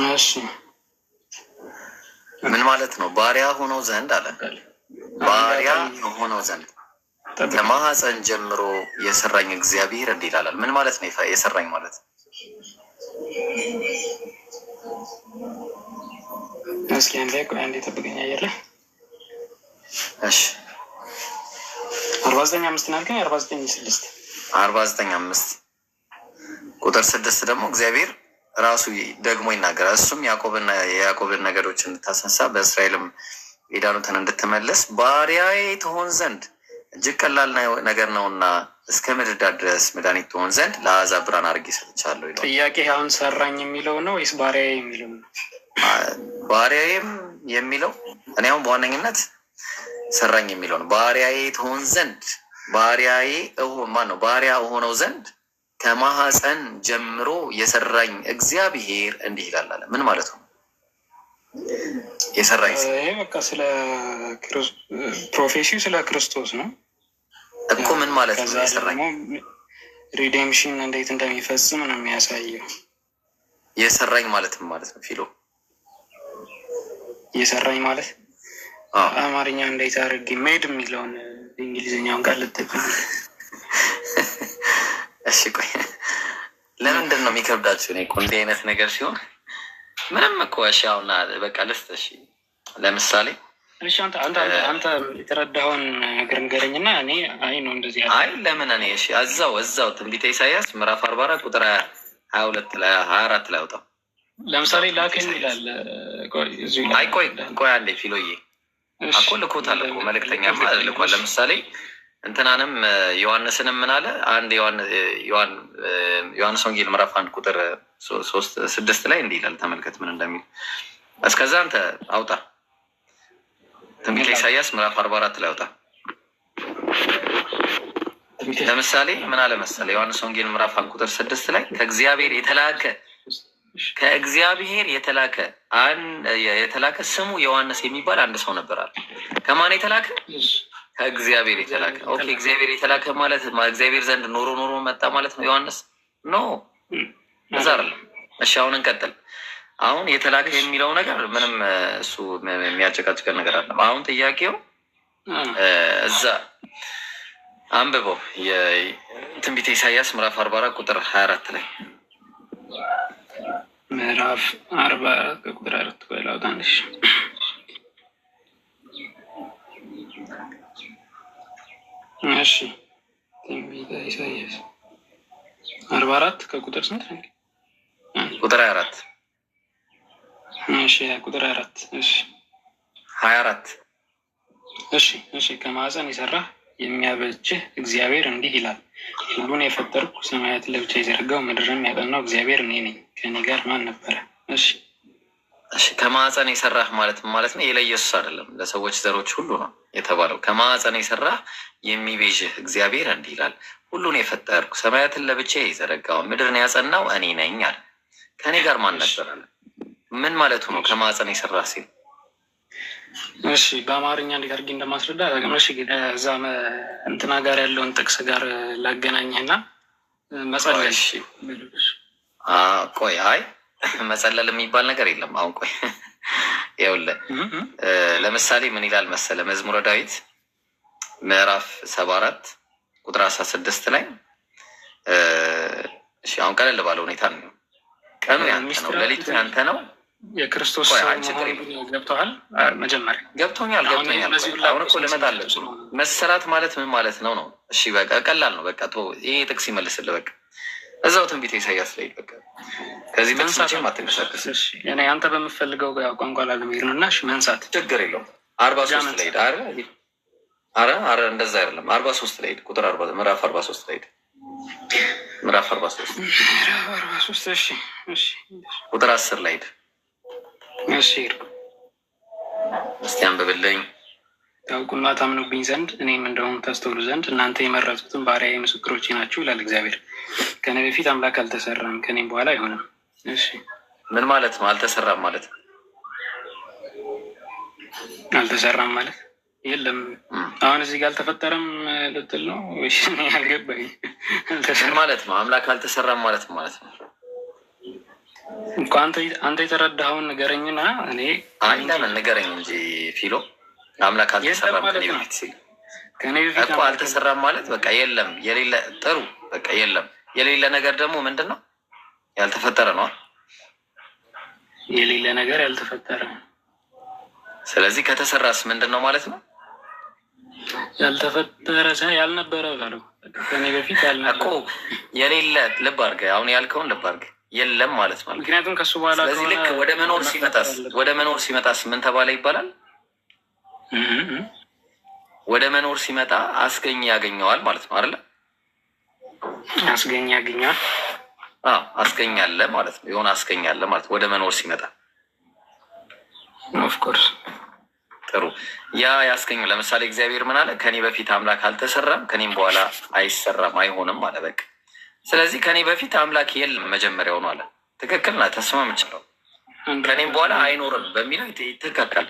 እሺ ምን ማለት ነው? ባሪያ ሆነው ዘንድ አለ። ባሪያ ሆነው ዘንድ ከማህፀን ጀምሮ የሰራኝ እግዚአብሔር እንዲህ ይላል። ምን ማለት ነው? የሰራኝ ማለት እስኪ አንዴ ጠብቀኝ። አየለ እሺ 49:5 ናልከኝ። 49:6 49:5 ቁጥር 6 ደግሞ እግዚአብሔር ራሱ ደግሞ ይናገራል። እሱም የያዕቆብን ነገዶች እንድታስነሳ በእስራኤልም የዳኑትን እንድትመለስ ባሪያዬ ትሆን ዘንድ እጅግ ቀላል ነገር ነውና እስከ ምድር ዳር ድረስ መድኃኒት ትሆን ዘንድ ለአሕዛብ ብርሃን አድርጌ ሰጥቻለሁ ይላል። ጥያቄ አሁን ሰራኝ የሚለው ነው ወይስ ባሪያዬ የሚለው ነው? ባሪያዬም የሚለው እኔ አሁን በዋነኝነት ሰራኝ የሚለው ነው። ባሪያዬ ትሆን ዘንድ ባሪያዬ ማን ነው? ባሪያ ሆነው ዘንድ ከማህፀን ጀምሮ የሰራኝ እግዚአብሔር እንዲህ ይላል አለ። ምን ማለት ነው? የሰራኝ በቃ ስለ ፕሮፌሲው ስለ ክርስቶስ ነው እኮ። ምን ማለት ነው? የሰራኝ ሪዴምሽን እንዴት እንደሚፈጽም ነው የሚያሳየው። የሰራኝ ማለት ምን ማለት ነው? ፊሎ የሰራኝ ማለት አማርኛ እንዴት አድርጌ ሜድ የሚለውን እንግሊዝኛውን ቃል ልጠቀም። እሺ ቆይ ለምንድን ነው የሚከብዳችሁ? እኔ እኮ እንዲህ አይነት ነገር ሲሆን ምንም እኮ እሺ አሁን በቃ ልስጥ። እሺ ለምሳሌ እሺ አንተ የተረዳኸውን ነገር ንገረኝና እኔ አይ ነው እንደዚህ አይ ለምን እኔ እሺ እዛው ትንቢተ ኢሳያስ ምዕራፍ 44 ቁጥር 22 ላይ 24 ላይ አውጣው። ለምሳሌ ላከኝ ይላል። አይ ቆይ አንዴ ፊሎዬ እኮ ልኮታል እኮ መልእክተኛ ልኳል። ለምሳሌ እንትናንም ዮሐንስንም ምን አለ? አንድ ዮሐንስ ወንጌል ምዕራፍ 1 ቁጥር 3-6 ላይ እንዲህ ይላል። ተመልከት ምን እንደሚል። እስከዛ አንተ አውጣ ትንቢተ ኢሳያስ ምዕራፍ 44 ላይ አውጣ። ለምሳሌ ምን አለ መሰለ? ዮሐንስ ወንጌል ምዕራፍ 1 ቁጥር 6 ላይ ከእግዚአብሔር የተላከ ስሙ ዮሐንስ የሚባል አንድ ሰው ነበር አለ። ከማን የተላከ? ከእግዚአብሔር የተላከ። ኦኬ እግዚአብሔር የተላከ ማለት እግዚአብሔር ዘንድ ኖሮ መጣ ማለት ነው ዮሐንስ? ኖ እዛ አይደለም። እሺ አሁን እንቀጥል። አሁን የተላከ የሚለው ነገር ምንም እሱ የሚያጨቃጭቀን ነገር አለ። አሁን ጥያቄው እዛ አንብበው የትንቢተ ኢሳያስ ምዕራፍ 44 ቁጥር 24 ላይ ምዕራፍ 44 ቁጥር 4 ቆይላው ታንሽ እሺ ትንቢተ ኢሳያስ 44 ከቁጥር ስንት ነው? ቁጥር 24 እሺ ቁጥር 4 እሺ 24 እሺ ከማህፀን የሰራህ የሚያበጅህ እግዚአብሔር እንዲህ ይላል፣ ሁሉን የፈጠርኩ ሰማያትን ለብቻ የዘረጋው ምድርን ያቀናው እግዚአብሔር እኔ ነኝ፣ ከእኔ ጋር ማን ነበረ? እሺ ከማህፀን የሰራህ ማለት ነው? የለኢየሱስ አይደለም፣ ለሰዎች ዘሮች ሁሉ ነው የተባለው። ከማህፀን የሰራህ የሚቤዥህ እግዚአብሔር እንዲህ ይላል፣ ሁሉን የፈጠርኩ ሰማያትን ለብቻ የዘረጋው ምድርን ያጸናው እኔ ነኝ አለ። ከእኔ ጋር ማን ነበረ? ምን ማለቱ ነው? ከማህፀን የሰራህ ሲል እሺ በአማርኛ እንዴት አድርጌ እንደማስረዳ አላውቅም። እሺ እዛ እንትና ጋር ያለውን ጥቅስ ጋር ላገናኝህና መጸለል። ቆይ አይ መጸለል የሚባል ነገር የለም። አሁን ቆይ ይኸውልህ ለምሳሌ ምን ይላል መሰለ? መዝሙረ ዳዊት ምዕራፍ 74 ቁጥር 16 ላይ እሺ አሁን ቀለል ባለ ሁኔታ ነው። ቀኑ ያንተ ነው፣ ሌሊቱ ያንተ ነው። የክርስቶስ ገብተዋል። መጀመሪያ ገብቶኛል። አሁን እኮ ልመጣለች። መሰራት ማለት ምን ማለት ነው? እሺ በቃ ቀላል ነው። በቃ ይሄ ጥቅስ ይመልስልህ። በቃ እዛው ትንቢተ ኢሳያስ ላይ በቃ ከዚህ ጥቅስ ማትንቀሳቀስ አንተ በምፈልገው ቋንቋ ላለመሄድ ነው። እና እሺ መንሳት ችግር የለውም። 43 ላይ ሄድ። አረ እንደዛ አይደለም። 43 ላይ ሄድ። ቁጥር 40 ምዕራፍ 43 ላይ ሄድ። ምዕራፍ 43 እሺ ቁጥር 10 ላይ ሄድ። እሺ እስቲ አንብብልኝ። ታውቁና ታምኑብኝ ዘንድ እኔም እንደሆኑ ታስተውሉ ዘንድ እናንተ የመረጡትን ባሪያዬ ምስክሮቼ ናችሁ ይላል እግዚአብሔር። ከእኔ በፊት አምላክ አልተሰራም፣ ከእኔም በኋላ አይሆንም። እሺ ምን ማለት ነው? አልተሰራም ማለት አልተሰራም ማለት የለም። አሁን እዚህ ጋር አልተፈጠረም ልትል ነው? ያልገባኝ ማለት ነው። አምላክ አልተሰራም ማለት ነው ማለት ነው እኮ። አንተ የተረዳኸውን ንገረኝና እኔ ለምን ንገረኝ እንጂ ፊሎ። አምላክ አልተሰራም ከኔ በፊት ሲል እኮ አልተሰራም ማለት በቃ የለም የሌለ ጥሩ በቃ የለም የሌለ ነገር ደግሞ ምንድን ነው? ያልተፈጠረ ነው። የሌለ ነገር ያልተፈጠረ። ስለዚህ ከተሰራስ ምንድን ነው ማለት ነው? ያልተፈጠረ ያልነበረ በለው ከኔ በፊት ያልነበረ እኮ የሌለ። ልብ አድርገህ አሁን ያልከውን ልብ አድርገህ የለም ማለት ነው። ምክንያቱም ከሱ በኋላ ስለዚህ ልክ ወደ መኖር ሲመጣስ ምን ተባለ ይባላል? ወደ መኖር ሲመጣ አስገኝ ያገኘዋል ማለት ነው አይደለ? አስገኝ ያገኘዋል። አስገኛለ ማለት ነው። የሆነ አስገኛለ ማለት ወደ መኖር ሲመጣ ኦፍኮርስ። ጥሩ ያ ያስገኙ። ለምሳሌ እግዚአብሔር ምን አለ? ከኔ በፊት አምላክ አልተሰራም፣ ከኔም በኋላ አይሰራም አይሆንም አለ። በቃ ስለዚህ ከኔ በፊት አምላክ የለም መጀመሪያው ነው አለ። ትክክል ና ተስማምቻለሁ። ከኔም በኋላ አይኖርም በሚለው ይተካካል።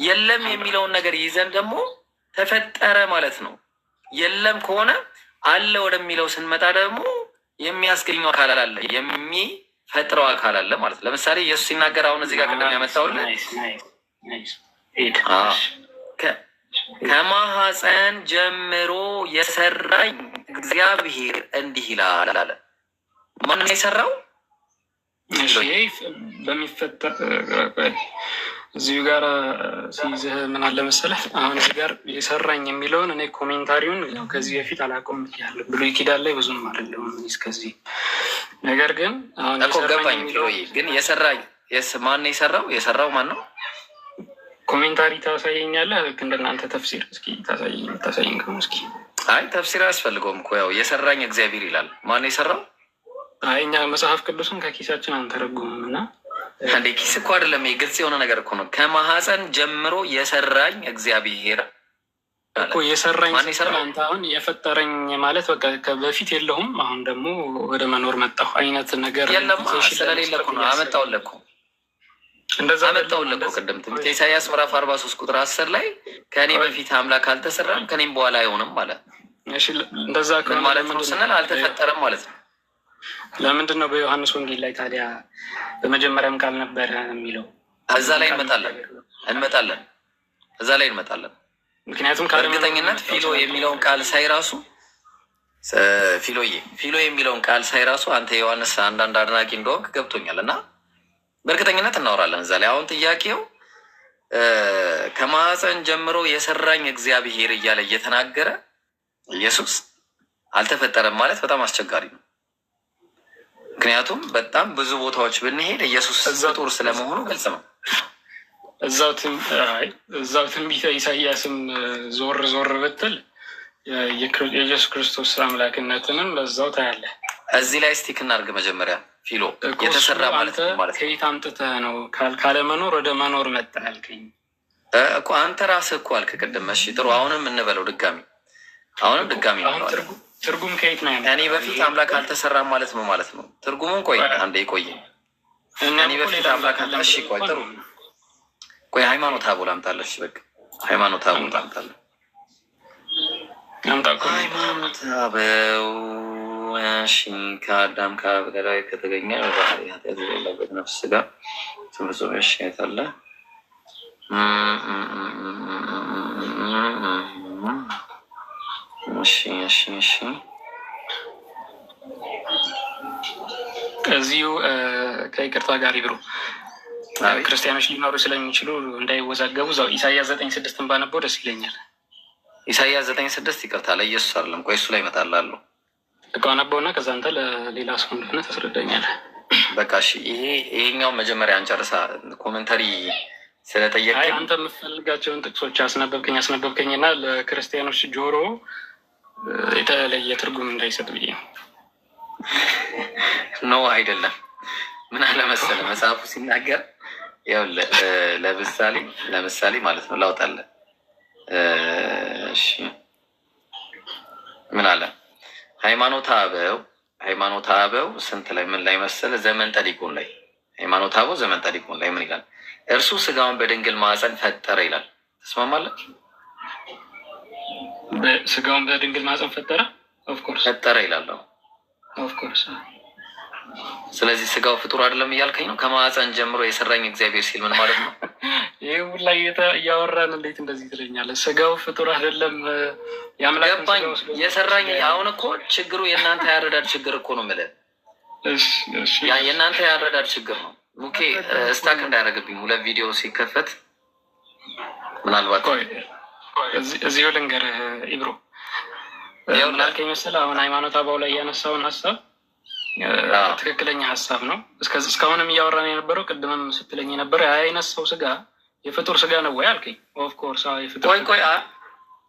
የለም የሚለውን ነገር ይዘን ደግሞ ተፈጠረ ማለት ነው። የለም ከሆነ አለ ወደሚለው ስንመጣ ደግሞ የሚያስገኘው አካል አለ፣ የሚፈጥረው አካል አለ ማለት። ለምሳሌ ኢየሱስ ሲናገር አሁን እዚህ ጋር ቅድም ያመጣውልን ከማህፀን ጀምሮ የሰራኝ እግዚአብሔር እንዲህ ይላል አለ። ማን ነው የሰራው? በሚፈጠር እዚሁ ጋር ሲይዝህ ምን አለ መሰለህ፣ አሁን እዚህ ጋር የሰራኝ የሚለውን እኔ ኮሜንታሪውን ከዚህ በፊት አላውቀውም ብያለሁ። ብሉይ ኪዳን ላይ ብዙም አይደለሁም እስከዚህ። ነገር ግን አሁን ገባኝ። ግን የሰራኝ ማን ነው የሰራው? የሰራው ማን ነው? ኮሜንታሪ ታሳየኛለህ? ልክ እንደናንተ ተፍሲር እስኪ ታሳየኝ ከሆነ እስኪ። አይ ተፍሲር አያስፈልገውም እኮ ያው የሰራኝ እግዚአብሔር ይላል። ማን ነው የሰራው? አይ እኛ መጽሐፍ ቅዱስን ከኪሳችን አንተረጉምም እና እንዴ ኪስ እኮ አይደለም፣ ግልጽ የሆነ ነገር እኮ ነው። ከማህፀን ጀምሮ የሰራኝ እግዚአብሔር እኮ የሰራኝ። አንተ አሁን የፈጠረኝ ማለት በቃ በፊት የለሁም አሁን ደግሞ ወደ መኖር መጣሁ አይነት ነገር የለም። ስለሌለ እኮ ነው አመጣሁልህ እኮ እንደዛ አመጣሁልህ እኮ ቅድም ትምህርት ኢሳያስ ምዕራፍ 43 ቁጥር 10 ላይ ከእኔ በፊት አምላክ አልተሰራም ከኔም በኋላ አይሆንም ማለት። እሺ እንደዛ ከሆነ ማለት ነው ስንል አልተፈጠረም ማለት ነው። ለምንድን ነው በዮሐንስ ወንጌል ላይ ታዲያ በመጀመሪያም ቃል ነበረ የሚለው? እዛ ላይ እንመጣለን እዛ ላይ እንመጣለን። ምክንያቱም በእርግጠኝነት ፊሎ የሚለውን ቃል ሳይራሱ ፊሎ የሚለውን ቃል ሳይራሱ አንተ ዮሐንስ አንዳንድ አድናቂ እንደሆንክ ገብቶኛል እና በእርግጠኝነት እናወራለን እዛ ላይ። አሁን ጥያቄው ከማህፀን ጀምሮ የሰራኝ እግዚአብሔር እያለ እየተናገረ ኢየሱስ አልተፈጠረም ማለት በጣም አስቸጋሪ ነው። ምክንያቱም በጣም ብዙ ቦታዎች ብንሄድ ኢየሱስ ፍጡር ስለመሆኑ ግልጽ ነው። እዛው ትንቢተ ኢሳያስም ዞር ብትል የኢየሱስ ክርስቶስ አምላክነትንም በዛው ታያለህ። እዚህ ላይ ስቲክ እናድርግ መጀመሪያ። ፊሎ የተሰራ ማለት ነው ማለት ከየት አምጥተህ ነው ካለመኖር ወደ መኖር መጣ ያልከኝ እኮ አንተ ራስህ እኮ አልክ ቅድም። እሺ ጥሩ፣ አሁንም እንበለው ድጋሚ ነው። ትርጉም ከየት ነው? እኔ በፊት አምላክ አልተሰራም ማለት ነው ማለት ነው ትርጉሙን። ቆይ አንዴ ቆይ። እኔ በፊት አምላክ እሺ ቆይ ጥሩ ቆይ ሃይማኖት አቦ ላምጣለሽ። በቃ ሃይማኖት አቦ ላምጣለሽ። ሃይማኖት አበው እሺ። ከአዳም ከበላይ ከተገኘ ባህሪ ኃጢአት የሌለበት ነፍስ ጋር ፍጹም እሺ አይታለ እሺ ከዚሁ ከይቅርታ ጋር ይብሩ ክርስቲያኖች ሊኖሩ ስለሚችሉ እንዳይወዛገቡ እዛው ኢሳያስ 9:6 ባነበው ደስ ይለኛል። ኢሳያስ 9:6 ይቅርታ ለኢየሱስ አይደለም። ቆይ እሱ ላይ እመጣላለሁ። እቃ ነበውና ከዛ አንተ ለሌላ ሰው እንደሆነ ታስረዳኛለህ። በቃ እሺ። ይሄኛው መጀመሪያ አንጨርሳ ኮሜንታሪ ስለጠየቀኝ አንተ የምትፈልጋቸውን ጥቅሶች አስነበብከኝና ለክርስቲያኖች ጆሮ የተለየ ትርጉም እንዳይሰጥ ብዬ ነው። ኖ አይደለም። ምን አለ መሰለህ መጽሐፉ ሲናገር ያው ለምሳሌ ማለት ነው ላውጣለህ። እሺ ምን አለ? ሃይማኖተ አበው ስንት ላይ ምን ላይ መሰለህ? ዘመን ጠሊቁን ላይ ሃይማኖተ አበው ዘመን ጠሊቁን ላይ ምን ይላል? እርሱ ስጋውን በድንግል ማዕፀን ፈጠረ ይላል። ተስማማለህ? ስጋውን በድንግል ማህፀን ፈጠረ። ኦፍኮርስ ፈጠረ ይላለሁ። ኦፍኮርስ። ስለዚህ ስጋው ፍጡር አይደለም እያልከኝ ነው? ከማህፀን ጀምሮ የሰራኝ እግዚአብሔር ሲል ምን ማለት ነው? ይህ ሁላ እያወራን እንዴት እንደዚህ ትለኛለህ? ስጋው ፍጡር አይደለም ገባኝ። የሰራኝ አሁን እኮ ችግሩ የእናንተ ያረዳድ ችግር እኮ ነው የምልህ። የእናንተ ያረዳድ ችግር ነው። ሙኬ ስታክ እንዳያደርግብኝ ሁለት ቪዲዮ ሲከፈት ምናልባት እዚሁ ልንገርህ ኢብሮ ምን አልከኝ መሰለህ? አሁን ሃይማኖት አበው ላይ ያነሳውን ሀሳብ ትክክለኛ ሀሳብ ነው። እስካሁንም እያወራን የነበረው ቅድምም ስትለኝ የነበረው ያነሳው ስጋ የፍጡር ስጋ ነው ወይ አልከኝ። ኦፍኮርስ ቆይ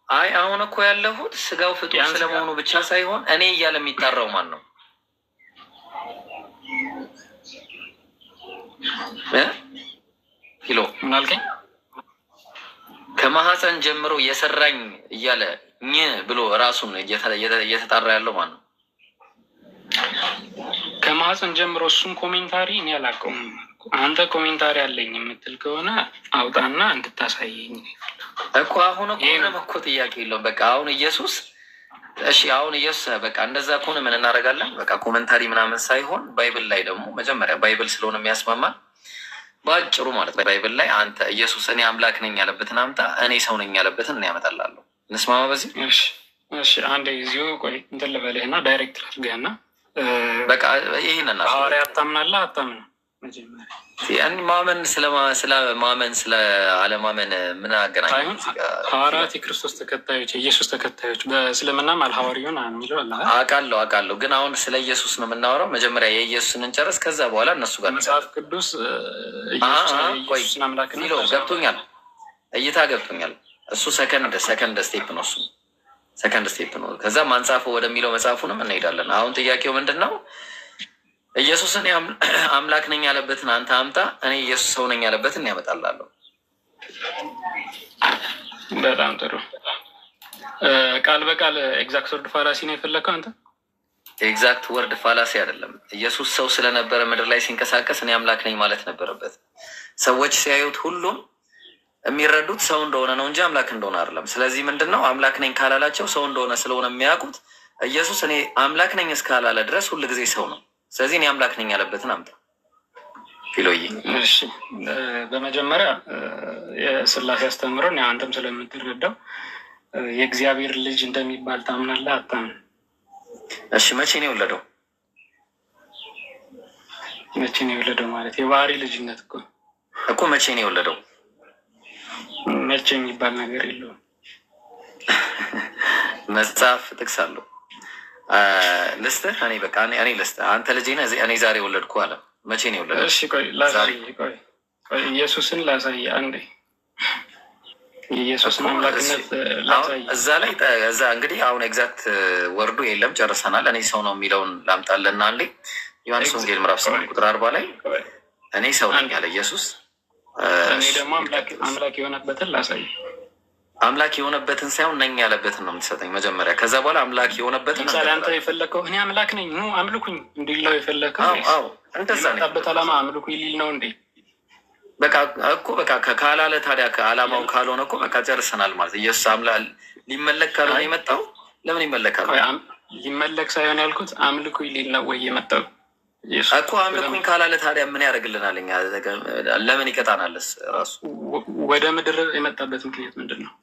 አይ አሁን እኮ ያለሁት ስጋው ፍጡር ስለመሆኑ ብቻ ሳይሆን እኔ እያለ የሚጣራው ማን ነው? ኪሎ ምን አልከኝ? ከማህፀን ጀምሮ የሰራኝ እያለ ብሎ ራሱን እየተጣራ ያለው ማን ነው? ከማህፀን ጀምሮ እሱን ኮሜንታሪ እኔ አላውቀውም። አንተ ኮሜንታሪ አለኝ የምትል ከሆነ አውጣና እንድታሳየኝ እኮ። አሁን እኮ ጥያቄ የለውም። በቃ አሁን ኢየሱስ አሁን ኢየሱስ በቃ እንደዛ ከሆነ ምን እናደርጋለን? በቃ ኮሜንታሪ ምናምን ሳይሆን ባይብል ላይ ደግሞ መጀመሪያ ባይብል ስለሆነ የሚያስማማል በአጭሩ ማለት ነው። ባይብል ላይ አንተ ኢየሱስ እኔ አምላክ ነኝ ያለበትን አምጣ፣ እኔ ሰው ነኝ ያለበትን እኔ ያመጣላለሁ። እንስማማ በዚህ? እሺ አንዴ እዚሁ ቆይ እንትን ልበልህና ዳይሬክት ላድርግህና በቃ ይህንን ሐዋርያት ታምናለህ አታምንም? መጀመሪያ ማመን ስለ ማመን ስለ አለማመን ምን አገናኝ? ሐዋርያት የክርስቶስ ተከታዮች የኢየሱስ ተከታዮች በእስልምናም አልሐዋርዩን የሚለው አለ። አውቃለሁ ግን አሁን ስለ ኢየሱስ ነው የምናወራው። መጀመሪያ የኢየሱስን እንጨርስ፣ ከዛ በኋላ እነሱ ጋር መጽሐፍ ቅዱስ ኢየሱስን አምላክ ነው ገብቶኛል፣ እይታ ገብቶኛል። እሱ ሰከንድ ስቴፕ ነው። እሱ ሰከንድ ስቴፕ ነው። ከዛ ማንጻፈ ወደሚለው መጽሐፉንም እንሄዳለን። አሁን ጥያቄው ምንድን ነው? ኢየሱስን አምላክ ነኝ ያለበትን አንተ አምጣ፣ እኔ ኢየሱስ ሰው ነኝ ያለበትን ያመጣላለሁ። በጣም ጥሩ። ቃል በቃል ኤግዛክት ወርድ ፋላሲ ነው የፈለግከው አንተ? ኤግዛክት ወርድ ፋላሲ አይደለም። ኢየሱስ ሰው ስለነበረ ምድር ላይ ሲንቀሳቀስ እኔ አምላክ ነኝ ማለት ነበረበት። ሰዎች ሲያዩት ሁሉም የሚረዱት ሰው እንደሆነ ነው እንጂ አምላክ እንደሆነ አይደለም። ስለዚህ ምንድን ነው አምላክ ነኝ ካላላቸው ሰው እንደሆነ ስለሆነ የሚያውቁት ኢየሱስ እኔ አምላክ ነኝ እስካላለ ድረስ ሁል ጊዜ ሰው ነው። ስለዚህ እኔ አምላክ ነኝ ያለበትን አምጣ ፊሎዬ። እሺ በመጀመሪያ የስላሴ አስተምረን አንተም ስለምትረዳው የእግዚአብሔር ልጅ እንደሚባል ታምናለህ አታምን? እሺ መቼ ነው የወለደው? መቼ ነው የወለደው ማለት የባህሪ ልጅነት እኮ መቼ ነው የወለደው? መቼ የሚባል ነገር የለውም። መጽሐፍ ጥቅስ አለው። ልስጥህ እኔ በቃ እኔ ልስጥህ። አንተ ልጄ ነህ እኔ ዛሬ ወለድኩ አለ። መቼ ነው የወለደው? እሺ ቆይ ላሳይ። ቆይ ኢየሱስን ላሳይ አንዴ። የኢየሱስን አምላክነት ላሳይ። እዛ እንግዲህ አሁን ኤግዛክት ወርዱ የለም ጨርሰናል። እኔ ሰው ነው የሚለውን ላምጣልና አንዴ ዮሐንስ ወንጌል ምዕራፍ 8 ቁጥር 40 ላይ እኔ ሰው ነኝ ያለ ኢየሱስ። እኔ ደግሞ አምላክ የሆነበትን ላሳይ። አምላክ የሆነበትን ሳይሆን ነኝ ያለበትን ነው የምትሰጠኝ መጀመሪያ። ከዛ በኋላ አምላክ የሆነበትን ምሳሌ አንተ የፈለግከው እኔ አምላክ ነኝ አምልኩኝ እንዲለው የፈለግከው እንደዛ በት ዓላማ አምልኩ ይሊል ነው እንዴ? በቃ እኮ በቃ ካላለ ታዲያ ከዓላማው ካልሆነ እኮ በቃ ጨርሰናል ማለት። ኢየሱስ ሊመለክ ካልሆነ የመጣው ለምን ይመለካል? ሊመለክ ሳይሆን ያልኩት አምልኩ ይሊል ነው ወይ የመጣው እኮ። አምልኩኝ ካላለ ታዲያ ምን ያደርግልናል? እኛ ለምን ይቀጣናልስ? ራሱ ወደ ምድር የመጣበት ምክንያት ምንድን ነው?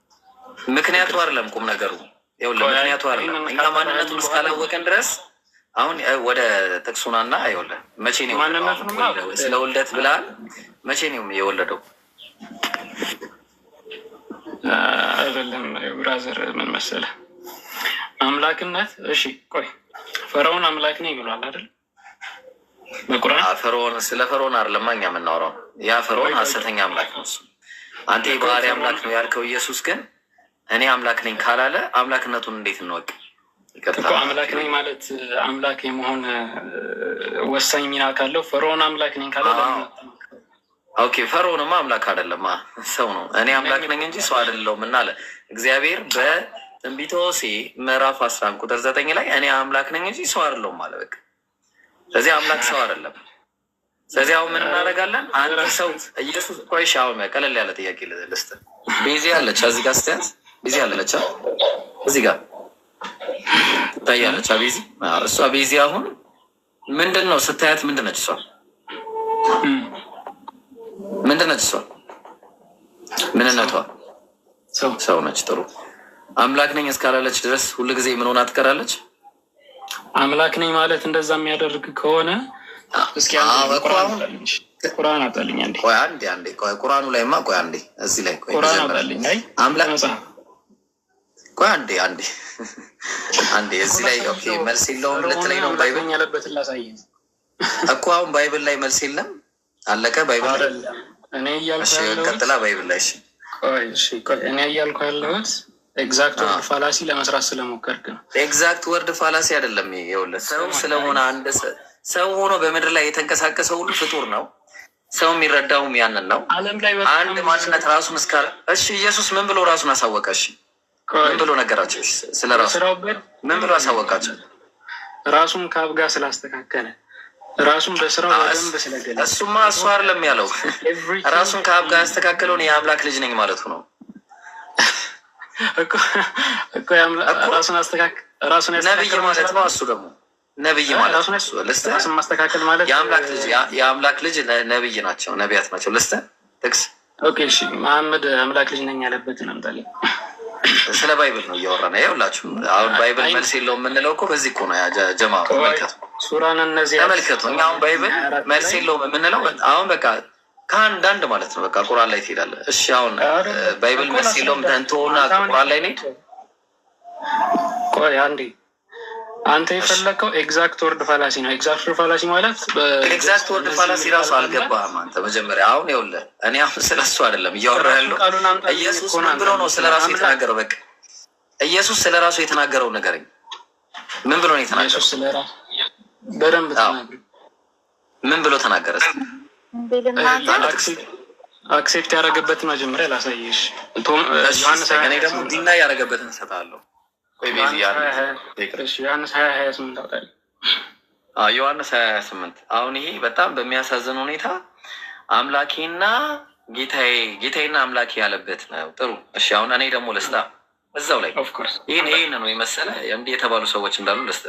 ምክንያቱ አይደለም ቁም ነገሩ። ይኸውልህ ምክንያቱ አይደለም። እኛ ማንነቱን እስካላወቀን ድረስ አሁን ወደ ጥቅሱናና ይኸውልህ መቼ ነው ስለ ውልደት ብለሃል? መቼ ነው የወለደው? አይደለም ብራዘር ምን መሰለህ አምላክነት። እሺ ቆይ ፈርዖን አምላክ ነኝ ብሏል አይደል? በቁርአን ፈርዖን ስለ ፈርዖን አይደለም እኛ የምናወራው። ያ ፈርዖን ሐሰተኛ አምላክ ነው። አንተ የባህሪ አምላክ ነው ያልከው ኢየሱስ ግን እኔ አምላክ ነኝ ካላለ አምላክነቱን እንዴት እንወቅ? እኮ አምላክ ነኝ ማለት አምላክ የመሆን ወሳኝ ሚና ካለው ፈርዖን አምላክ ነኝ ካላለ ኦኬ፣ ፈርዖንማ አምላክ አይደለም ሰው ነው። እኔ አምላክ ነኝ እንጂ ሰው አይደለሁም እና አለ እግዚአብሔር በትንቢተ ሆሴዕ ምዕራፍ 11 ቁጥር 9 ላይ እኔ አምላክ ነኝ እንጂ ሰው አይደለሁም አለ። በቃ ስለዚህ አምላክ ሰው አይደለም። ስለዚህ አሁን ምን እናደርጋለን? አንተ ሰው ኢየሱስ ቆይሽ። አሁን ቀለል ያለ ጥያቄ ልስጥህ። ቤዛ አለች እዚህ ጋር ስትያዝ ቤዛ አለች እዚህ ጋር ታያለች። አቤዚ እሷ አቤዚ አሁን ምንድን ነው ስታያት? ምንድን ነች እሷ? ምንድን ነች እሷ? ምንነቷ ሰው ነች። ጥሩ አምላክ ነኝ እስካላለች ድረስ ሁሉ ጊዜ ምን ሆና ትቀራለች? አምላክ ነኝ ማለት እንደዛ የሚያደርግ ከሆነ እስኪ ቁርአን አጣልኝ አንዴ። ቆይ አንዴ ቆይ ቁርአኑ ላይማ ቆይ አንዴ እዚህ ላይ ቆይ ቁርአን አጣልኝ። አይ አምላክ ቆይ አንዴ አንዴ እዚህ ላይ ኦኬ መልስ የለውም ልትለኝ ነው? ባይብል ያለበትን ላሳየኝ እኮ አሁን ባይብል ላይ መልስ የለም አለቀ። ባይብል ላይ እኔ እያልኩ ያለሁት ቀጥላ ባይብል ላይ ቆይ እኔ እያልኩ ያለሁት ኤግዛክት ወርድ ፋላሲ ለመስራት ስለሞከርክ ነው። ኤግዛክት ወርድ ፋላሲ አይደለም። ይኸውልህ ሰው ስለሆነ አንድ ሰው ሆኖ በምድር ላይ የተንቀሳቀሰ ሁሉ ፍጡር ነው። ሰው የሚረዳውም ያንን ነው። ዓለም ላይ አንድ ማንነት ራሱን እስካለ እሺ፣ ኢየሱስ ምን ብሎ ራሱን አሳወቀ? እሺ ምን ብሎ ነገራቸው? ስለ ራሱ ምን ብሎ አሳወቃቸው? ራሱን ከአብ ጋር ስላስተካከለ ራሱን በስራው በደንብ ስለገለጸ። እሱማ እሱ አይደለም ያለው። ራሱን ከአብ ጋር ያስተካከለውን የአምላክ ልጅ ነኝ ማለቱ ነው እኮ ራሱን አስተካከለ። ራሱን ነብይ ማለት ነው። እሱ ደግሞ ነብይ ማለት ነው። ራሱን ማስተካከል ማለት የአምላክ ልጅ ነብይ ናቸው፣ ነቢያት ናቸው። ልስተ ጥቅስ ኦኬ እሺ። መሐመድ አምላክ ልጅ ነኝ ያለበትን አምጣልኝ። ስለ ባይብል ነው እያወራን ይኸውላችሁ። አሁን ባይብል መልስ የለውም የምንለው እኮ በዚህ እኮ ነው። ጀማ ተመልከቱ፣ ሱራን እነዚህ ተመልከቱ። እኛ አሁን ባይብል መልስ የለውም የምንለው አሁን በቃ ከአንዳንድ ማለት ነው። በቃ ቁርአን ላይ ትሄዳለህ። እሺ አሁን ባይብል መልስ የለውም ተንቶና ቁርአን ላይ ነኝ። ቆይ አንዴ አንተ የፈለከው ኤግዛክት ወርድ ፋላሲ ነው። ኤግዛክት ወርድ ፋላሲ ማለት ኤግዛክት ወርድ ፋላሲ ራሱ አልገባህም አንተ መጀመሪያ። አሁን ይኸውልህ እኔ አሁን ስለሱ አይደለም እያወራ ያለው። ኢየሱስ ምን ብሎ ነው ስለ ራሱ የተናገረው? በቃ ኢየሱስ ስለ ራሱ የተናገረው ነገረኝ። ምን ብሎ ነው የተናገረው? ስለ ራሱ በደንብ ተናገረ። ምን ብሎ ተናገረ? አክሴፕት ያደረገበትን መጀመሪያ ላሳየሽ። ዮሐንስ እኔ ደግሞ ዲና ያደረገበትን እሰጥሃለሁ። ዮሐንስ 20:28 አውጣልኝ። ዮሐንስ 20:28 አሁን ይሄ በጣም በሚያሳዝን ሁኔታ አምላኬና ጌታዬና አምላኬ ያለበት ነው። ጥሩ እሺ። አሁን እኔ ደግሞ ልስጣ እዛው ላይ ይህን ነው የመሰለ እንዲህ የተባሉ ሰዎች እንዳሉ ልስጥ።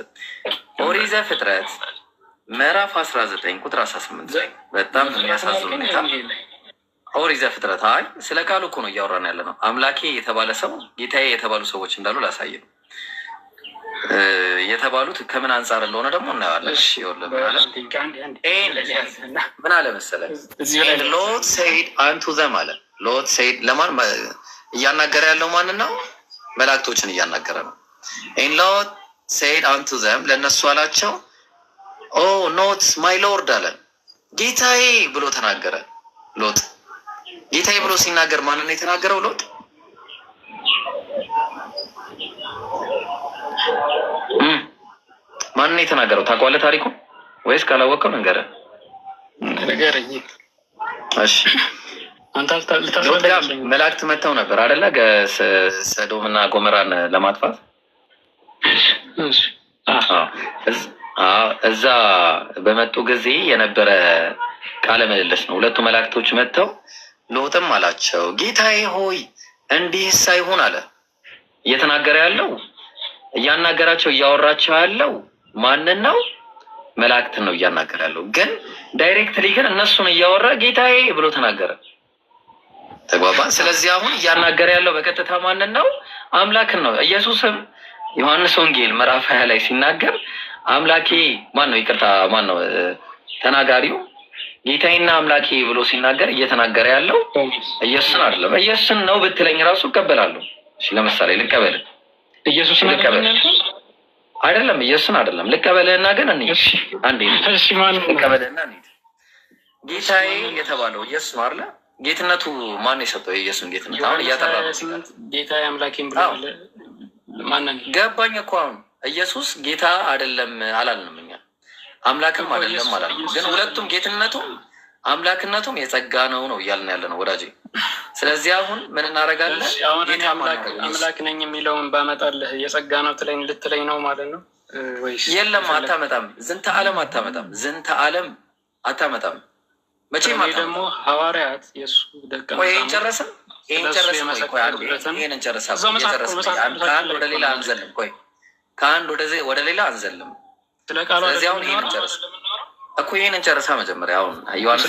ኦሪት ዘፍጥረት ምዕራፍ 19 ቁጥር 18 በጣም በሚያሳዝን ሁኔታ ኦሪት ዘፍጥረት አይ ስለ ቃሉ እኮ ነው እያወራን ያለ ነው። አምላኬ የተባለ ሰው ጌታዬ የተባሉ ሰዎች እንዳሉ ላሳይ ነው። የተባሉት ከምን አንጻር እንደሆነ ደግሞ እናየዋለን። ምን አለ መሰለህ? ሎት ሴይድ አንቱ ዘም አለ። ሎት ሴይድ ለማን እያናገረ ያለው? ማንን ነው? መላእክቶችን እያናገረ ነው። ሎት ሴይድ አንቱ ዘም ለእነሱ አላቸው፣ ኦ ኖት ማይ ሎርድ አለ። ጌታዬ ብሎ ተናገረ። ሎጥ ጌታዬ ብሎ ሲናገር ማንን ነው የተናገረው? ሎጥ ማንን ነው የተናገረው? ታውቀዋለህ ታሪኩ ወይስ ካላወቀው ንገረኝ። እሺ መላእክት መጥተው ነበር አይደለ? ሰዶምና ጎመራን ለማጥፋት እዛ በመጡ ጊዜ የነበረ ቃለ ምልልስ ነው። ሁለቱ መላእክቶች መጥተው ሎጥም አላቸው ጌታዬ ሆይ እንዲህ ሳይሆን አለ። እየተናገረ ያለው እያናገራቸው እያወራቸው ያለው ማንን ነው? መላእክትን ነው እያናገረ ያለው። ግን ዳይሬክትሊ ግን እነሱን እያወራ ጌታዬ ብሎ ተናገረ። ተግባባ። ስለዚህ አሁን እያናገረ ያለው በቀጥታ ማንን ነው? አምላክን ነው። ኢየሱስም ዮሐንስ ወንጌል ምዕራፍ 20 ላይ ሲናገር አምላኬ ማን ነው? ይቅርታ ማን ነው ተናጋሪው? ጌታዬና አምላኬ ብሎ ሲናገር እየተናገረ ያለው ኢየሱስን አይደለም። ኢየሱስን ነው ብትለኝ ራሱ እቀበላለሁ። እሺ ለምሳሌ ልቀበል፣ ኢየሱስን ልቀበል አይደለም፣ ኢየሱስን አይደለም ልቀበልህና ግን እኔ አንዴ እሺ ማን ልቀበልህና እኔ ጌታዬ የተባለው ኢየሱስ ነው አይደል? ጌትነቱ ማን የሰጠው? የኢየሱስን ጌትነት አሁን እያጠራ ነው። ጌታዬ አምላኬም ብሏል። ማንን ገባኝ እኮ አሁን ኢየሱስ ጌታ አይደለም አላልንም እኛ፣ አምላክም አይደለም አላልንም። ግን ሁለቱም ጌትነቱም አምላክነቱም የጸጋ ነው እያልን ያለ ነው ወዳጄ። ስለዚህ አሁን ምን እናደርጋለን? አምላክ ነኝ የሚለውን ባመጣልህ የጸጋ ነው ልትለኝ ነው ማለት ነው ወይስ? የለም አታመጣም። ዝንተ ዓለም አታመጣም። ዝንተ ዓለም አታመጣም። መቼም ደግሞ ሐዋርያት የእሱ ደቀ ወይ ጨረስን። ይህን ጨርስ። ይህን እንጨርሳ። ከአንድ ወደ ሌላ አንዘልም። ቆይ ከአንድ ወደ ሌላ አንዘልም። ስለዚህ አሁን ይህን እንጨርስ እኮ ይህን እንጨርሳ መጀመሪያ። አሁን ዮሐንስ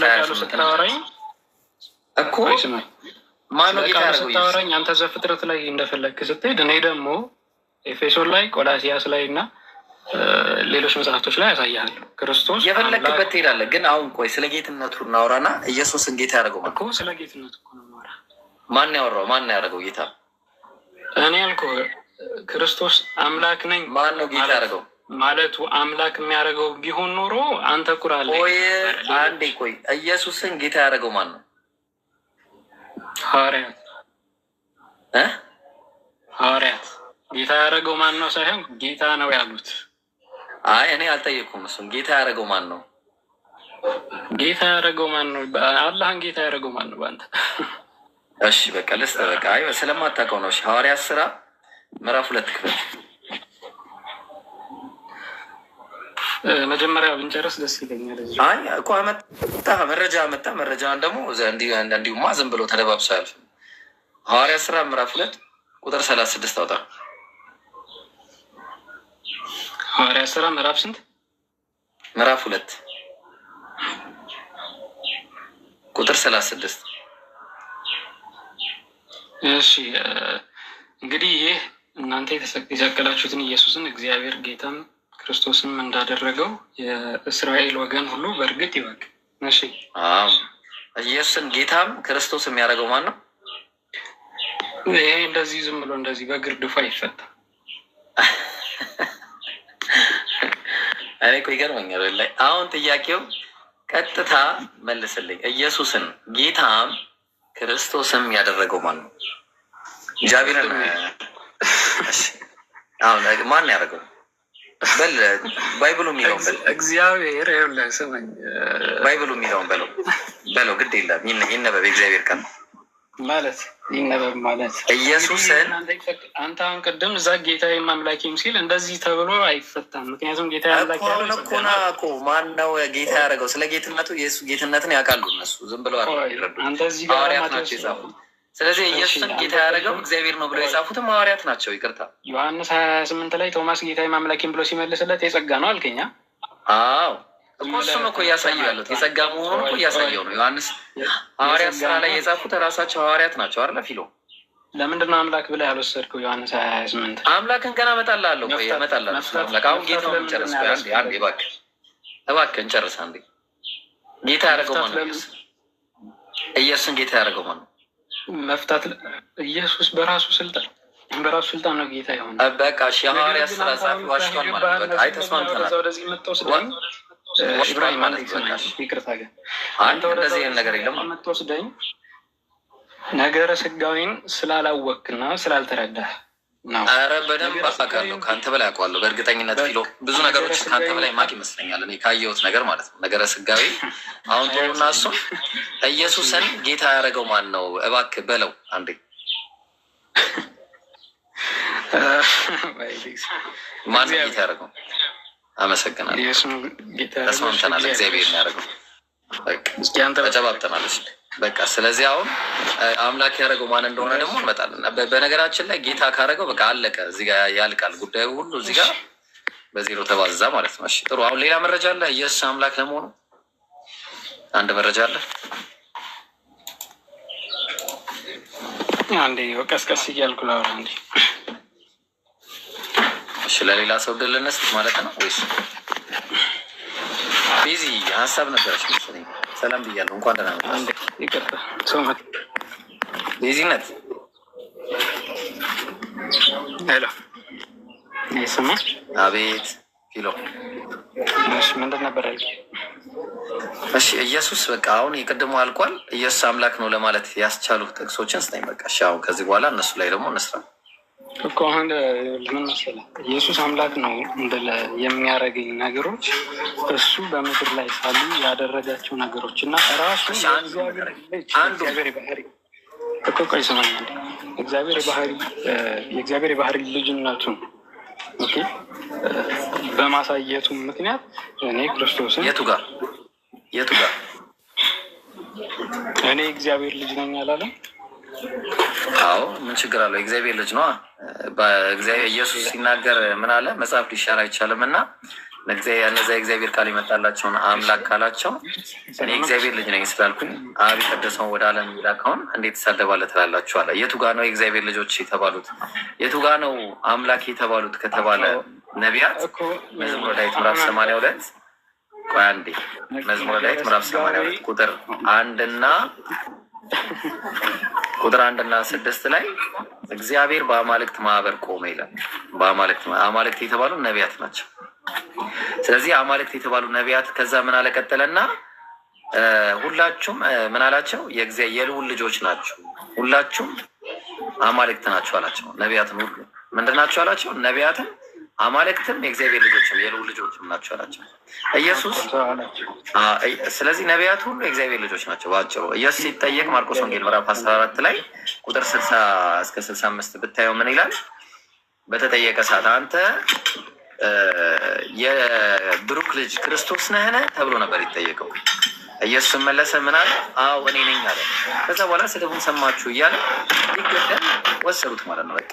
እኮ ማነው ጌታ ስታወራኝ አንተ ዘፍጥረት ላይ እንደፈለግክ ስትሄድ እኔ ደግሞ ኤፌሶን ላይ ቆላሲያስ ላይ እና ሌሎች መጽሐፍቶች ላይ ያሳያለሁ። ክርስቶስ የፈለግክበት ትሄዳለህ። ግን አሁን ቆይ ስለ ጌትነቱ እናውራና ኢየሱስን ጌታ ያደረገው እኮ ስለ ጌትነቱ እኮ ነው የማወራህ። ማን ያወራው? ማን ያደረገው ጌታ? እኔ ያልኩህ ክርስቶስ አምላክ ነኝ ማን ነው ጌታ ያደረገው ማለቱ። አምላክ የሚያደርገው ቢሆን ኖሮ አንተ ቁራለ። ቆይ አንዴ ቆይ፣ ኢየሱስን ጌታ ያደረገው ማን ነው? ሐዋርያት ሐዋርያት ጌታ ያደረገው ማን ነው ሳይሆን ጌታ ነው ያሉት። አይ እኔ አልጠየኩም። እሱን ጌታ ያደረገው ማን ነው? ጌታ ያደረገው ማን ነው? አላህን ጌታ ያደረገው ማን ነው በአንተ? እሺ በቃ ልስጥ። በቃ አይ ስለማታውቀው ነው። እሺ ሐዋርያት ሥራ ምዕራፍ 2 ክፍል መጀመሪያ ብንጨርስ ደስ ይለኛል። አይ እኮ መረጃን ደግሞ እንዲሁማ ዝም ብሎ ተደባብሶ ያልፍ። ሐዋርያት ሥራ ምዕራፍ 2 ቁጥር 36 አውጣ። ሐዋርያት ሥራ ምዕራፍ ስንት? ምዕራፍ 2 ቁጥር 36። እሺ እንግዲህ ይህ እናንተ የሰቀላችሁትን ኢየሱስን እግዚአብሔር ጌታም ክርስቶስም እንዳደረገው የእስራኤል ወገን ሁሉ በእርግጥ ይወቅ። እሺ ኢየሱስን ጌታም ክርስቶስ የሚያደርገው ማን ነው? ይሄ እንደዚህ ዝም ብሎ እንደዚህ በግርድፉ አይፈታም። እኔ እኮ ይገርመኛል ላይ አሁን ጥያቄው ቀጥታ መልስልኝ። ኢየሱስን ጌታም ክርስቶስም ያደረገው ማን ነው? እግዚአብሔርን አሁን ማን ያደረገው? በል ባይብሉ የሚለውን በል። እግዚአብሔር ይኸውልህ ስማኝ፣ ባይብሉ የሚለውን በለው ግድ የለም ይነበብ። የእግዚአብሔር ቃል ማለት ይነበብ ማለት ኢየሱስን አንተ አሁን ቅድም እዛ ጌታዬም አምላኬም ሲል እንደዚህ ተብሎ አይፈታም። ምክንያቱም ጌታ አምላክ እኮ ማን ነው ጌታ ያደረገው? ስለ ጌትነቱ የኢየሱስ ጌትነትን ያውቃሉ እነሱ ዝም ብለው ሐዋርያት ናቸው የጻፉት። ስለዚህ ኢየሱስን ጌታ ያደረገው እግዚአብሔር ነው ብለው የጻፉትም ሐዋርያት ናቸው። ይቅርታ ዮሐንስ 28 ላይ ቶማስ ጌታዬም አምላኬም ብሎ ሲመልስለት የጸጋ ነው አልከኛ። አዎ እኮ እሱን እኮ እያሳየው ያሉት የጸጋ መሆኑን እኮ እያሳየው ነው። ዮሐንስ ሐዋርያት ሥራ ላይ የጻፉት ራሳቸው ሐዋርያት ናቸው አይደለ? ፊሎ ለምንድን ነው አምላክ ብለህ ያልወሰድከው? ዮሐንስ 28 አምላክን ገና እመጣልሃለሁ። ቆይ እመጣልሃለሁ። አምላክ አሁን ጌታውን እንጨርስ። ቆይ አንዴ እባክህ እንጨርስ አንዴ። ጌታ ያደረገው ማን ነው? ኢየሱስን ጌታ ያደረገው ማን ነው? መፍታት ኢየሱስ በራሱ ስልጣን ነው ጌታ የሆነ። በቃ እሺ የሐዋርያት ሥራ ጻፊ ዋሽቷል ማለት ነው። በቃ አይ ተስማምተናል። ወደዚህ የምትወስደኝ ኢብራሂም ማለት ነው። ይቅርታ ግን አንተ ወደዚህ ነገር የለም የምትወስደኝ ነገረ ስጋዊን ስላላወቅና ስላልተረዳህ ነው። ኧረ በደንብ አውቃለሁ፣ ከአንተ በላይ አውቀዋለሁ በእርግጠኝነት ኪሎ። ብዙ ነገሮች ከአንተ በላይ ማቅ ይመስለኛል እኔ ካየሁት ነገር ማለት ነው። ነገረ ስጋዊ አሁን ቶና እሱን ኢየሱስን ጌታ ያደረገው ማን ነው እባክህ በለው አንዴ። ማን ነው ጌታ ያደረገው? አመሰግናለሁ። ተስማምተናል። እግዚአብሔር ያደረገው ተጨባብጠናል። በቃ ስለዚህ አሁን አምላክ ያደረገው ማን እንደሆነ ደግሞ እንመጣለን። በነገራችን ላይ ጌታ ካደረገው በቃ አለቀ፣ እዚህ ጋር ያልቃል ጉዳዩ ሁሉ እዚህ ጋር በዜሮ ተባዛ ማለት ነው። እሺ ጥሩ። አሁን ሌላ መረጃ አለ ኢየሱስ አምላክ ለመሆኑ? አንድ መረጃ አለ። አንዴ ቀስቀስ እያልኩ ላውራ እንዴ። እሺ ለሌላ ሰው ድል እንስጥ ማለት ነው ወይስ? ቢዚ ሀሳብ ነበረች መሰለኝ። ሰላም ብያለሁ። እንኳን ደህና መጣህ። ይቅርታ ሰው ቢዚነት። ሄሎ ይሰማ? አቤት ኪሎ። እሺ ምንድን ነበር ያልከኝ? እሺ ኢየሱስ በቃ አሁን የቅድሞ አልቋል። ኢየሱስ አምላክ ነው ለማለት ያስቻሉ ጥቅሶችን ስጠኝ በቃ። እሺ አሁን ከዚህ በኋላ እነሱ ላይ ደግሞ እንስራ እኮ። አሁን ለምን መሰለህ ኢየሱስ አምላክ ነው እንደለ የሚያደርገኝ ነገሮች እሱ በምድር ላይ ሳሉ ያደረጋቸው ነገሮች እና ራሱ እግዚአብሔር ባህሪ እኮ ቆይ ስማኝ፣ የእግዚአብሔር የባህሪ ልጅነቱን በማሳየቱ ምክንያት እኔ ክርስቶስን የቱ ጋር እኔ እግዚአብሔር ልጅ ነኝ አላለም? አዎ ምን ችግር አለው? እግዚአብሔር ልጅ ነዋ። በእግዚአብሔር ኢየሱስ ሲናገር ምን አለ? መጽሐፍ ሊሻር አይቻልም እና እነዚያ የእግዚአብሔር ቃል የመጣላቸውን አምላክ ካላቸው እኔ እግዚአብሔር ልጅ ነኝ ስላልኩኝ አብ የቀደሰውን ወደ ዓለም የሚላከውን እንዴት ትሳደባለህ ትላላችሁ አለ። የቱ ጋ ነው የእግዚአብሔር ልጆች የተባሉት? የቱ ጋ ነው አምላክ የተባሉት ከተባለ ነቢያት መዝሙረ ዳዊት ምዕራፍ 82 ቆይ አንዴ መዝሙረ ዳዊት ምዕራፍ 82 ቁጥር 1 ላይ እግዚአብሔር በአማልክት ማህበር ቆመ ይላል። አማልክት የተባሉ ነቢያት ናቸው። ስለዚህ አማልክት የተባሉ ነቢያት ከዛ ምን አለ ቀጠለና ሁላችሁም ምን አላቸው? የልዑል ልጆች ናቸው፣ ሁላችሁም አማልክት ናቸው አላቸው። ነቢያትን ሁሉ ምንድን ናቸው አላቸው? ነቢያትን አማልክትም የእግዚአብሔር ልጆችም የልዑል ልጆችም ናቸው አላቸው ኢየሱስ። ስለዚህ ነቢያት ሁሉ የእግዚአብሔር ልጆች ናቸው በአጭሩ። ኢየሱስ ሲጠየቅ ማርቆስ ወንጌል ምዕራፍ 14 ላይ ቁጥር 60 እስከ 65 ብታየው ምን ይላል? በተጠየቀ ሰዓት አንተ የብሩክ ልጅ ክርስቶስ ነህን ተብሎ ነበር ይጠየቀው። ኢየሱስ መለሰ ምን አለ? አዎ እኔ ነኝ አለ። ከዛ በኋላ ስድቡን ሰማችሁ እያለ ሊገደል ወሰዱት ማለት ነው። በቃ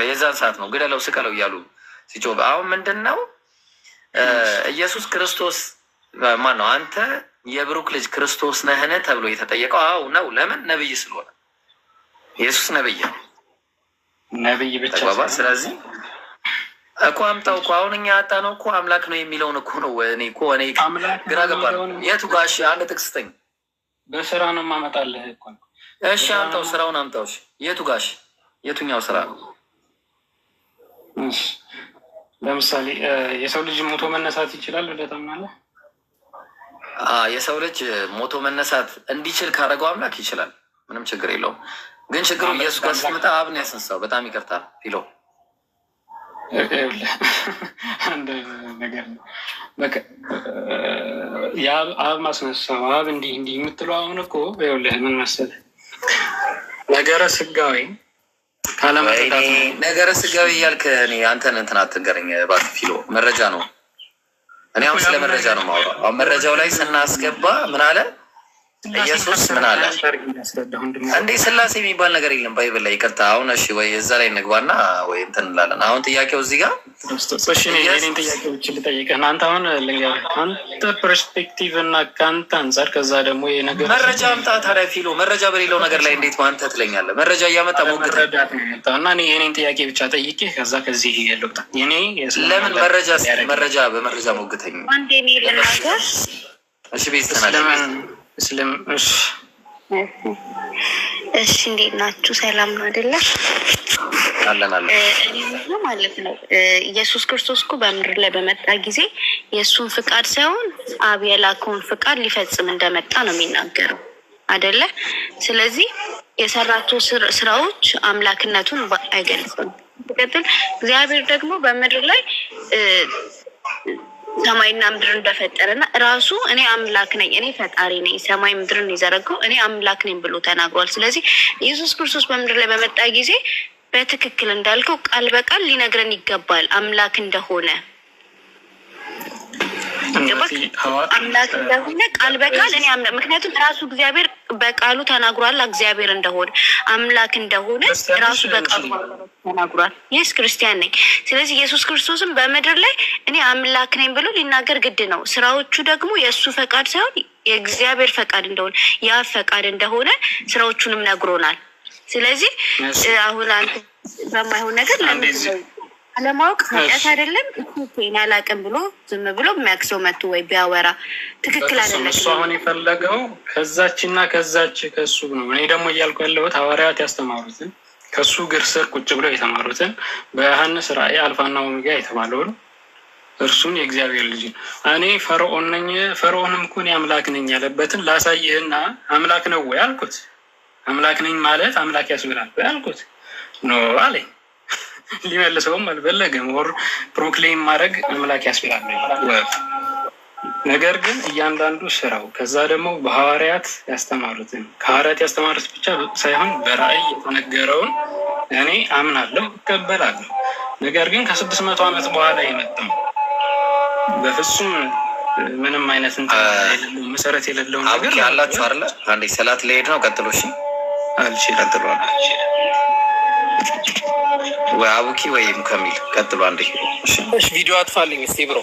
የዛን ሰዓት ነው ግደለው ስቀለው እያሉ ሲጮህ። አሁን ምንድን ነው ኢየሱስ ክርስቶስ ማን ነው? አንተ የብሩክ ልጅ ክርስቶስ ነህን ተብሎ የተጠየቀው አዎ ነው። ለምን? ነብይ ስለሆነ። ኢየሱስ ነብይ ነው፣ ነብይ ብቻ። ስለዚህ እኮ አምጣው እኮ አሁን እኛ ያጣ ነው እኮ አምላክ ነው የሚለውን እኮ ነው። እኔ ግራ ገባ ነው። የቱ ጋሽ አንድ ጥቅስ ስጠኝ። በስራ ነው የማመጣልህ እኮ። እሺ አምጣው፣ ስራውን አምጣው። እሺ የቱ ጋሽ የቱኛው ስራ ነው? ለምሳሌ የሰው ልጅ ሞቶ መነሳት ይችላል ብለህ ታምናለህ? የሰው ልጅ ሞቶ መነሳት እንዲችል ካደረገው አምላክ ይችላል፣ ምንም ችግር የለውም። ግን ችግሩ ኢየሱስ ጋር ስትመጣ አብን ያስነሳው። በጣም ይቅርታ ፊሎ አንድ ነገር ነው። አብ ማስነሳው አብ እንዲህ የምትለው አሁን እኮ ይኸውልህ ምን መሰለህ ነገረ ስጋዊ ካለመጠጣት ነገረ ስጋዊ እያልክ አንተን እንትን አትንገረኝ እባክህ ፊሎ። መረጃ ነው። እኔ አሁን ስለ መረጃ ነው የማወራው። አሁን መረጃው ላይ ስናስገባ ምን አለ ኢየሱስ? ምን አለ እንዴ? ስላሴ የሚባል ነገር የለም ባይብል ላይ። ይቅርታ አሁን እሺ፣ ወይ እዛ ላይ እንግባና ወይ እንትን እንላለን። አሁን ጥያቄው እዚህ ጋር እኔን ጥያቄዎች ልጠይቅህ። አንተ አሁን ከአንተ ፐርስፔክቲቭ እና ከአንተ አንጻር ከዛ ደግሞ ነገር መረጃ አምጣ ታዲያ ፊሎ። መረጃ በሌለው ነገር ላይ እንዴት አንተ ትለኛለህ? መረጃ እያመጣ ሞክር እና የኔን ጥያቄ ብቻ ጠይቄ ከዛ ከዚህ የለውጣ ለምን መረጃ በመረጃ ሞግተኝ። እሺ ቤት እሺ እንዴት ናችሁ? ሰላም ነው አይደለ? አለን ማለት ነው። ኢየሱስ ክርስቶስ እኮ በምድር ላይ በመጣ ጊዜ የእሱን ፍቃድ ሳይሆን አብ የላከውን ፍቃድ ሊፈጽም እንደመጣ ነው የሚናገረው አይደለ? ስለዚህ የሰራቸው ስራዎች አምላክነቱን አይገልጽም። ትክክል። እግዚአብሔር ደግሞ በምድር ላይ ሰማይና ምድር እንደፈጠረና ራሱ እኔ አምላክ ነኝ፣ እኔ ፈጣሪ ነኝ፣ ሰማይ ምድርን የዘረጋው እኔ አምላክ ነኝ ብሎ ተናግሯል። ስለዚህ ኢየሱስ ክርስቶስ በምድር ላይ በመጣ ጊዜ በትክክል እንዳልከው ቃል በቃል ሊነግረን ይገባል አምላክ እንደሆነ። አምላክ እንደሆነ ቃል በቃል እኔ ምክንያቱም ራሱ እግዚአብሔር በቃሉ ተናግሯል። እግዚአብሔር እንደሆነ አምላክ እንደሆነ ራሱ በቃሉ ተናግሯል። ይህስ ክርስቲያን ነኝ። ስለዚህ ኢየሱስ ክርስቶስም በምድር ላይ እኔ አምላክ ነኝ ብሎ ሊናገር ግድ ነው። ስራዎቹ ደግሞ የእሱ ፈቃድ ሳይሆን የእግዚአብሔር ፈቃድ እንደሆነ ያ ፈቃድ እንደሆነ ስራዎቹንም ነግሮናል። ስለዚህ አሁን አንተ በማይሆን ነገር አለማወቅ ኃጢአት አይደለም። እኔ አላውቅም ብሎ ዝም ብሎ የሚያክሰው መቶ ወይ ቢያወራ ትክክል አይደለም። እሱ አሁን የፈለገው ከዛችና ከዛች ከሱ ነው። እኔ ደግሞ እያልኩ ያለሁት ሐዋርያት ያስተማሩትን ከሱ እግር ስር ቁጭ ብለው የተማሩትን በዮሐንስ ራእይ አልፋና ኦሜጋ የተባለውን እርሱን የእግዚአብሔር ልጅ እኔ ፈርዖን ነኝ፣ ፈርዖንም እኮ እኔ አምላክ ነኝ ያለበትን ላሳይህና አምላክ ነው ወይ አልኩት። አምላክ ነኝ ማለት አምላክ ያስብላል ወይ አልኩት። ኖ አለኝ። ሊመልሰውም አልፈለገም። ወር ፕሮክሌም ማድረግ አምላክ ያስብላል። ነገር ግን እያንዳንዱ ስራው ከዛ ደግሞ በሐዋርያት ያስተማሩትን ከሐዋርያት ያስተማሩት ብቻ ሳይሆን በራእይ የተነገረውን እኔ አምናለሁ፣ እቀበላለሁ። ነገር ግን ከ600 ዓመት በኋላ የመጣው በፍጹም ምንም አይነት መሰረት የሌለው ነገር ያላችሁ አይደለ? አንዴ ሰላት ልሄድ ነው። ቀጥሎ እሺ አልችልም ጥሏል። ወይ አቡኪ ወይም ከሚል ቀጥሎ አንዴ ቪዲዮ አጥፋልኝ እስቲ ብሮ